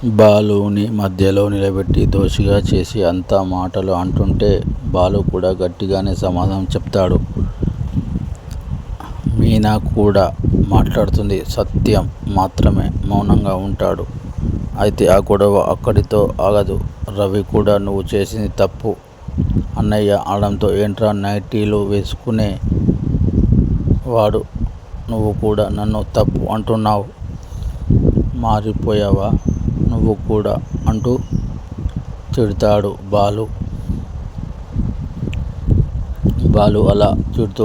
బాలుని మధ్యలో నిలబెట్టి దోషిగా చేసి అంతా మాటలు అంటుంటే బాలు కూడా గట్టిగానే సమాధానం చెప్తాడు. మీనా కూడా మాట్లాడుతుంది. సత్యం మాత్రమే మౌనంగా ఉంటాడు. అయితే ఆ గొడవ అక్కడితో ఆగదు. రవి కూడా నువ్వు చేసింది తప్పు అన్నయ్య అనడంతో ఏంట్రా నైటీలు వేసుకునే వాడు నువ్వు కూడా నన్ను తప్పు అంటున్నావు, మారిపోయావా నువ్వు కూడా అంటూ తిడతాడు బాలు. అలా తిడుతూ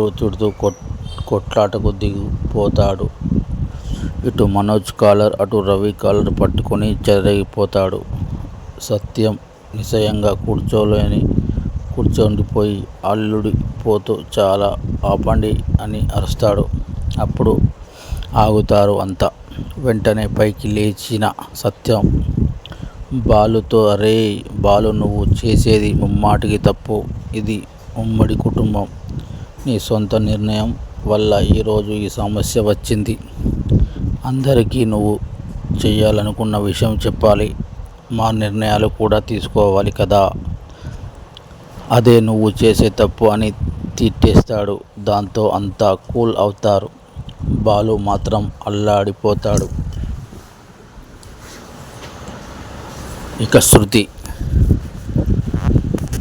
కొట్లాటకు దిగిపోతాడు. ఇటు మనోజ్ కాలర్ అటు రవి కాలర్ పట్టుకొని చెలరేగిపోతాడు. సత్యం నిశ్చయంగా కూర్చోండిపోయి అల్లుడిపోతూ చాలా ఆపండి అని అరుస్తాడు. అప్పుడు ఆగుతారు అంతా. వెంటనే పైకి లేచిన సత్యం బాలుతో అరే బాలు నువ్వు చేసేది ముమ్మాటికి తప్పు. ఇది ఉమ్మడి కుటుంబం. నీ సొంత నిర్ణయం వల్ల ఈరోజు ఈ సమస్య వచ్చింది. అందరికీ నువ్వు చెయ్యాలనుకున్న విషయం చెప్పాలి, మా నిర్ణయాలు కూడా తీసుకోవాలి కదా. అదే నువ్వు చేసే తప్పు అని తిట్టేస్తాడు. దాంతో అంతా కూల్ అవుతారు. బాలు మాత్రం అల్లాడిపోతాడు. ఇక శృతి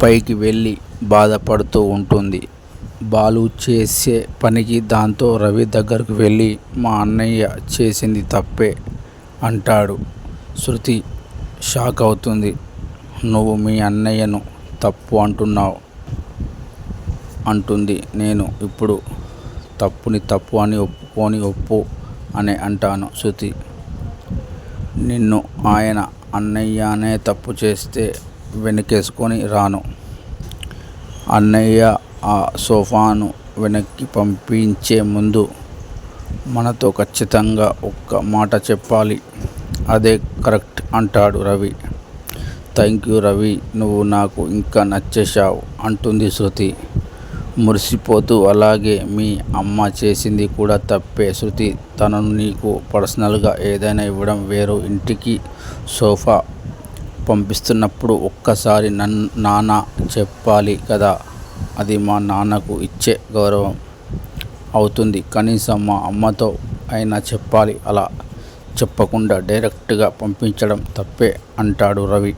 పైకి వెళ్ళి బాధపడుతూ ఉంటుంది బాలు చేసే పనికి. దాంతో రవి దగ్గరకు వెళ్ళి మా అన్నయ్య చేసింది తప్పే అంటాడు. శృతి షాక్ అవుతుంది. నువ్వు మీ అన్నయ్యను తప్పు అంటున్నావు అంటుంది. నేను ఇప్పుడు తప్పుని తప్పు అని ఒప్పు అని అంటాను. శృతి నిన్ను ఆయన అన్నయ్యనే తప్పు చేస్తే వెనకేసుకొని రాను. అన్నయ్య ఆ సోఫాను వెనక్కి పంపించే ముందు మనతో ఖచ్చితంగా ఒక్క మాట చెప్పాలి. అదే కరెక్ట్ అంటాడు రవి. థ్యాంక్ యూ రవి, నువ్వు నాకు ఇంకా నచ్చేశావు అంటుంది శృతి మురిసిపోతూ. అలాగే మీ అమ్మ చేసింది కూడా తప్పే శృతి. తనను నీకు పర్సనల్గా ఏదైనా ఇవ్వడం వేరు, ఇంటికి సోఫా పంపిస్తున్నప్పుడు ఒక్కసారి నాన్న చెప్పాలి కదా. అది మా నాన్నకు ఇచ్చే గౌరవం అవుతుంది. కనీసం మా అమ్మతో అయినా చెప్పాలి. అలా చెప్పకుండా డైరెక్ట్గా పంపించడం తప్పే అంటాడు రవి.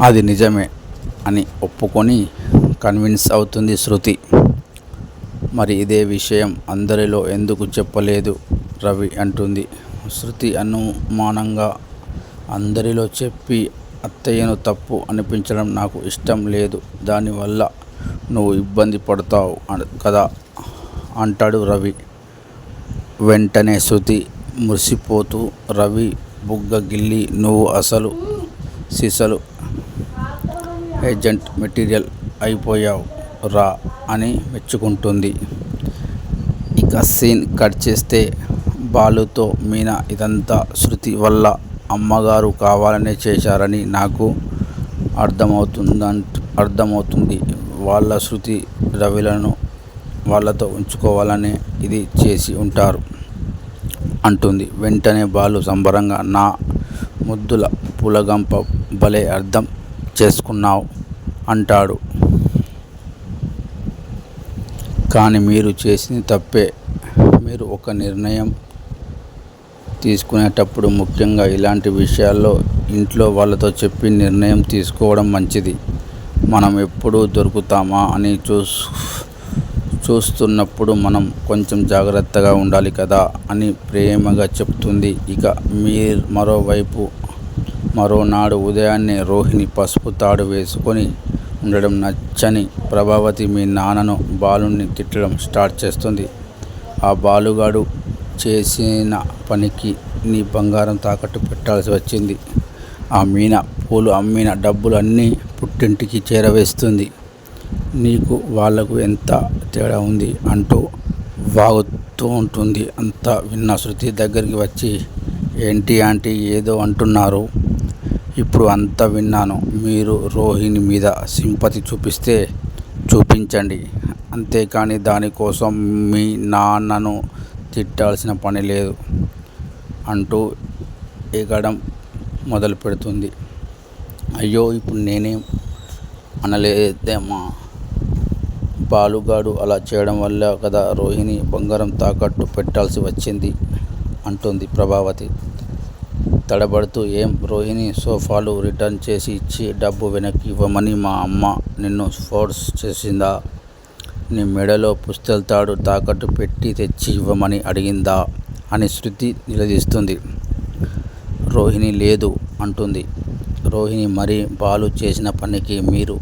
అది నిజమే అని ఒప్పుకొని కన్విన్స్ అవుతుంది శృతి. మరి ఇదే విషయం అందరిలో ఎందుకు చెప్పలేదు రవి అంటుంది. శృతి అనుమానంగా అందరిలో చెప్పి అత్తయ్యను తప్పు అనిపించడం నాకు ఇష్టం లేదు. దానివల్ల నువ్వు ఇబ్బంది పడతావు కదా అంటాడు రవి. వెంటనే శృతి మురిసిపోతూ రవి బుగ్గ గిల్లి నువ్వు అసలు సిసలు ఏజెంట్ మెటీరియల్ అయిపోయావు రా అని మెచ్చుకుంటుంది. ఇక సీన్ కట్ చేస్తే బాలుతో మీనా ఇదంతా శృతి వల్ల అమ్మగారు కావాలనే చేశారని నాకు అర్థమవుతుంది. వాళ్ళ శృతి రవిలను వాళ్ళతో ఉంచుకోవాలనే ఇది చేసి ఉంటారు అంటుంది. వెంటనే బాలు సంబరంగా నా ముద్దుల పూలగంప భలే అర్థం చేసుకున్నావు అంటాడు. కానీ మీరు చేసింది తప్పే. మీరు ఒక నిర్ణయం తీసుకునేటప్పుడు ముఖ్యంగా ఇలాంటి విషయాల్లో ఇంట్లో వాళ్ళతో చెప్పి నిర్ణయం తీసుకోవడం మంచిది. మనం ఎప్పుడు దొరుకుతామా అని చూస్తున్నప్పుడు మనం కొంచెం జాగ్రత్తగా ఉండాలి కదా అని ప్రేమగా చెప్తుంది. ఇక మరోవైపు మరోనాడు ఉదయాన్నే రోహిణి పసుపు తాడు వేసుకొని ఉండడం నచ్చని ప్రభావతి మీ నాన్నను బాలుని తిట్టడం స్టార్ట్ చేస్తుంది. ఆ బాలుగాడు చేసిన పనికి నీ బంగారం తాకట్టు పెట్టాల్సి వచ్చింది. ఆ మీనా పూలు అమ్మిన డబ్బులు అన్నీ పుట్టింటికి చేరవేస్తుంది. నీకు వాళ్లకు ఎంత తేడా ఉంది అంటూ వాగుతూ ఉంటుంది. అంతా విన్న శృతి దగ్గరికి వచ్చి ఏంటి ఆంటీ ఏదో అంటున్నారు. ఇప్పుడు అంతా విన్నాను. మీరు రోహిణి మీద సింపతి చూపిస్తే చూపించండి, అంతేకాని దానికోసం మీ నాన్నను తిట్టాల్సిన పని లేదు అంటూ ఎగడం మొదలు పెడుతుంది. అయ్యో ఇప్పుడు నేనేం అనలేదేమ్మా, బాలుగాడు అలా చేయడం వల్ల కదా రోహిణి బంగారం తాకట్టు పెట్టాల్సి వచ్చింది అంటుంది ప్రభావతి తడబడుతూ. ఏం రోహిణి, సోఫాలు రిటర్న్ చేసి ఇచ్చి డబ్బు వెనక్కి ఇవ్వమని మా అమ్మ నిన్ను ఫోర్స్ చేసిందా? నీ మెడలో పుస్తెల్తాడు తాకట్టు పెట్టి తెచ్చి ఇవ్వమని అడిగిందా అని శృతి నిలదీస్తుంది. రోహిణి లేదు అంటుంది. రోహిణి మరి బాలు చేసిన పనికి మీరు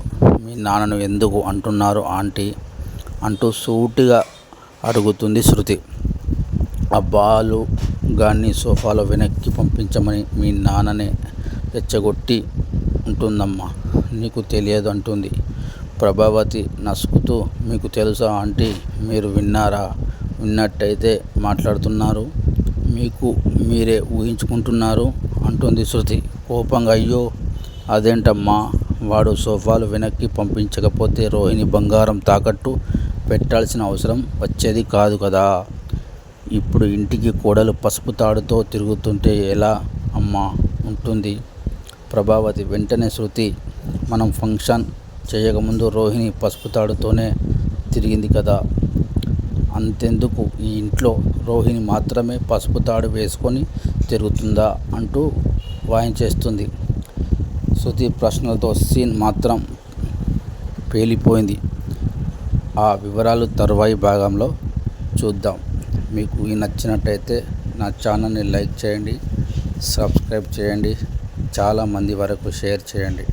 మీ నాన్నను ఎందుకు అంటున్నారు ఆంటీ అంటూ సూటిగా అడుగుతుంది శృతి. ఆ బాలు గాన్ని సోఫాలో వెనక్కి పంపించమని మీ నాన్ననే రెచ్చగొట్టి ఉంటుందమ్మా, నీకు తెలియదు అంటుంది ప్రభావతి నసుకుతూ. మీకు తెలుసా ఆంటీ, మీరు విన్నారా? విన్నట్టయితే మాట్లాడుతున్నారు, మీకు మీరే ఊహించుకుంటున్నారు అంటుంది శృతి కోపంగా. అయ్యో అదేంటమ్మా, వాడు సోఫాలు వెనక్కి పంపించకపోతే రోహిణి బంగారం తాకట్టు పెట్టాల్సిన అవసరం వచ్చేది కాదు కదా. ఇప్పుడు ఇంటికి కోడలు పసుపు తాడుతో తిరుగుతుంటే ఎలా అమ్మా ఉంటుంది ప్రభావతి. వెంటనే శృతి, మనం ఫంక్షన్ చేయకముందు రోహిణి పసుపు తాడుతోనే తిరిగింది కదా, అంతెందుకు ఈ ఇంట్లో రోహిణి మాత్రమే పసుపు తాడు వేసుకొని తిరుగుతుందా అంటూ వాయించేస్తుంది. శృతి ప్రశ్నలతో సీన్ మాత్రం పేలిపోయింది. ఆ వివరాలు తరువాయి భాగంలో చూద్దాం. మీకు ఈ నచ్చినట్టయితే నా ఛానల్ని లైక్ చేయండి, సబ్స్క్రైబ్ చేయండి, చాలామంది వరకు షేర్ చేయండి.